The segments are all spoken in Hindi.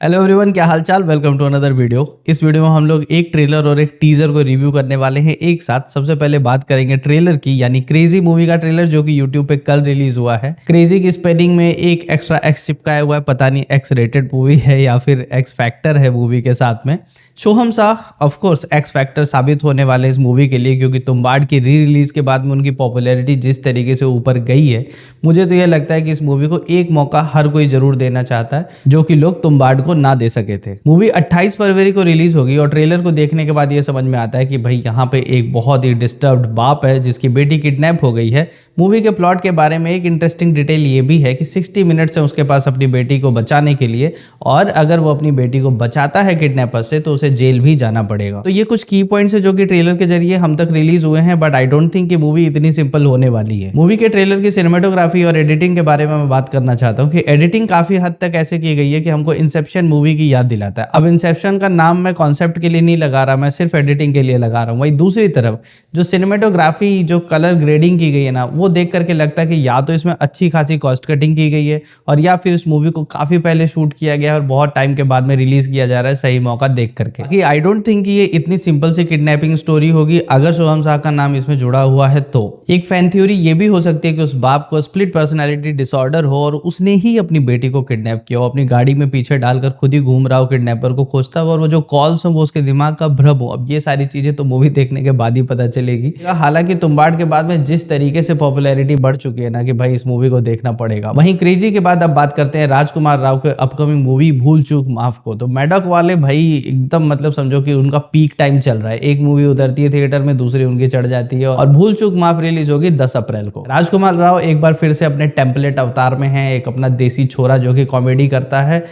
हेलो एवरीवन, क्या हालचाल। Welcome to another video. इस वीडियो में हम लोग एक ट्रेलर और एक टीजर को रिव्यू करने वाले हैं एक साथ। सबसे पहले बात करेंगे ट्रेलर की, यानी क्रेजी मूवी का ट्रेलर जो कि यूट्यूब पे कल रिलीज हुआ है। क्रेजी की स्पेलिंग में एक एक्स्ट्रा एक्स चिपकाया हुआ है, पता नहीं एक्स रेटेड मूवी है या फिर एक्स फैक्टर है मूवी के साथ में। Soham Shah of course X factor साबित होने वाले इस मूवी के लिए, क्योंकि तुम्बाड़ की री रिलीज के बाद में उनकी पॉपुलैरिटी जिस तरीके से ऊपर गई है, मुझे तो यह लगता है कि इस मूवी को एक मौका हर कोई जरूर देना चाहता है, जो कि लोग तुम्बाड़ को ना दे सके थे। मूवी 28 फरवरी को रिलीज होगी और ट्रेलर को देखने के बाद यह समझ में आता है कि भाई यहाँ पे एक बहुत ही डिस्टर्ब्ड बाप है जिसकी बेटी किडनैप हो गई है। मूवी के प्लॉट के बारे में एक इंटरेस्टिंग डिटेल ये भी है कि 60 मिनट्स है उसके पास अपनी बेटी को बचाने के लिए, और अगर वो अपनी बेटी को बचाता है किडनैपर से तो उसे जेल भी जाना पड़ेगा। तो ये कुछ की पॉइंट्स है जो कि ट्रेलर के जरिए हम तक रिलीज हुए हैं, बट आई डोंट थिंक कि मूवी इतनी सिंपल होने वाली है। मूवी के ट्रेलर की सिनेमेटोग्राफी और एडिटिंग के बारे में मैं बात करना चाहता हूँ कि एडिटिंग काफी हद तक ऐसे की गई है कि हमको इंसेप्शन मूवी की याद दिलाता है। अब इंसेप्शन का नाम मैं कॉन्सेप्ट के लिए नहीं लगा रहा, मैं सिर्फ एडिटिंग के लिए लगा रहा हूँ। वही दूसरी तरफ जो सिनेमेटोग्राफी, जो कलर ग्रेडिंग की गई है ना, वो देख करके लगता है कि या तो इसमें अच्छी खासी कॉस्ट कटिंग की गई है और या फिर इस मूवी को काफी पहले शूट किया गया है और बहुत टाइम के बाद में रिलीज किया जा रहा है सही मौका देख करके। आई डोंट थिंक कि ये इतनी सिंपल सी किडनैपिंग स्टोरी होगी अगर सोहम शाह का नाम इसमें जुड़ा हुआ है तो। एक फैन थ्योरी ये भी हो सकती है कि उस बाप को स्प्लिट पर्सनैलिटी डिसऑर्डर हो और उसने ही अपनी बेटी को किडनैप किया हो, अपनी गाड़ी में पीछे डालकर खुद ही घूम रहा हो, किडनैपर को खोजता हो और वो जो कॉल्स हो वो उसके दिमाग का भ्रम हो। अब ये सारी चीजें तो मूवी देखने के बाद ही पता चलेगी। हालांकि तुम्बाड़ के बाद में जिस तरीके से पॉपुलैरिटी बढ़ चुकी है ना कि भाई इस मूवी को देखना पड़ेगा। वहीं क्रेजी के बाद अब बात करते हैं राजकुमार राव के अपकमिंग मूवी भूल चूक माफ को। तो मैडॉक वाले भाई एकदम मतलब समझो कि उनका पीक टाइम चल रहा है। एक मूवी उतरती है थिएटर में, दूसरी उनकी चढ़ जाती है और भूल चूक माफ रिलीज होगी 10 अप्रैल को। राजकुमार राव एक बार फिर से अपने टेम्पलेट अवतार में है, एक अपना देसी छोरा जो कि कॉमेडी करता है।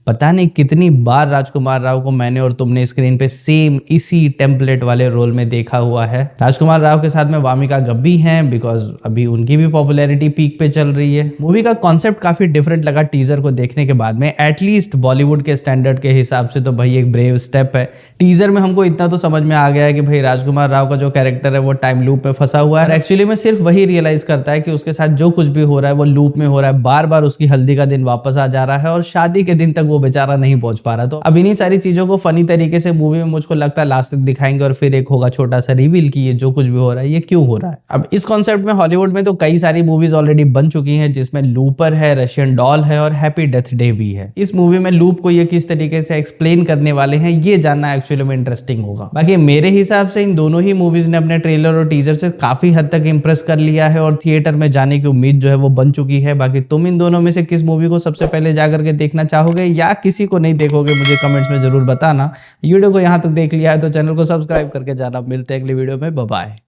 पता नहीं कितनी बार राजकुमार राव को मैंने और तुमने स्क्रीन पे सेम इसी टेम्पलेट वाले रोल में देखा हुआ है। राजकुमार राव के साथ में वामिका गब्बी हैं, बिकॉज अभी उनकी भी पॉपुलैरिटी पीक पे चल रही है। मूवी का कॉन्सेप्ट काफी डिफरेंट लगा टीजर को देखने के बाद में। एटलीस्ट बॉलीवुड के स्टैंडर्ड के हिसाब से तो भाई एक ब्रेव स्टेप है। टीजर में हमको इतना तो समझ में आ गया है कि भाई राजकुमार राव का जो कैरेक्टर है वो टाइम लूप में फंसा हुआ है। एक्चुअली में सिर्फ वही रियलाइज करता है कि उसके साथ जो कुछ भी हो रहा है वो लूप में हो रहा है। बार बार उसकी हल्दी का दिन वापस आ जा रहा है और शादी के दिन तक वो बेचारा नहीं पहुंच पा रहा। तो अब इन्हीं सारी चीजों को फनी तरीके से मूवी में मुझको लगता है लास्ट तक दिखाएंगे और फिर एक होगा छोटा सा रिवील कि ये जो कुछ भी हो रहा है ये क्यों हो रहा है। अब इस कॉन्सेप्ट में हॉलीवुड में तो कई सारी मूवीज ऑलरेडी बन चुकी हैं, जिसमें लूपर है, रशियन डॉल है और हैप्पी डेथ डे भी है। इस मूवी में लूप को ये किस तरीके से एक्सप्लेन करने वाले हैं ये जानना एक्चुअली में इंटरेस्टिंग होगा। बाकी मेरे हिसाब से इन दोनों ही मूवीज ने अपने ट्रेलर और टीजर से काफी हद तक इंप्रेस कर लिया है और थिएटर में जाने की उम्मीद जो है वो बन चुकी है। बाकी तुम इन दोनों में से किस मूवी को सबसे पहले जाकर के देखना चाहोगे या किसी को नहीं देखोगे, मुझे कमेंट्स में जरूर बताना। वीडियो को यहां तक देख लिया है तो चैनल को सब्सक्राइब करके जाना। मिलते हैं अगली वीडियो में, बाय बाय।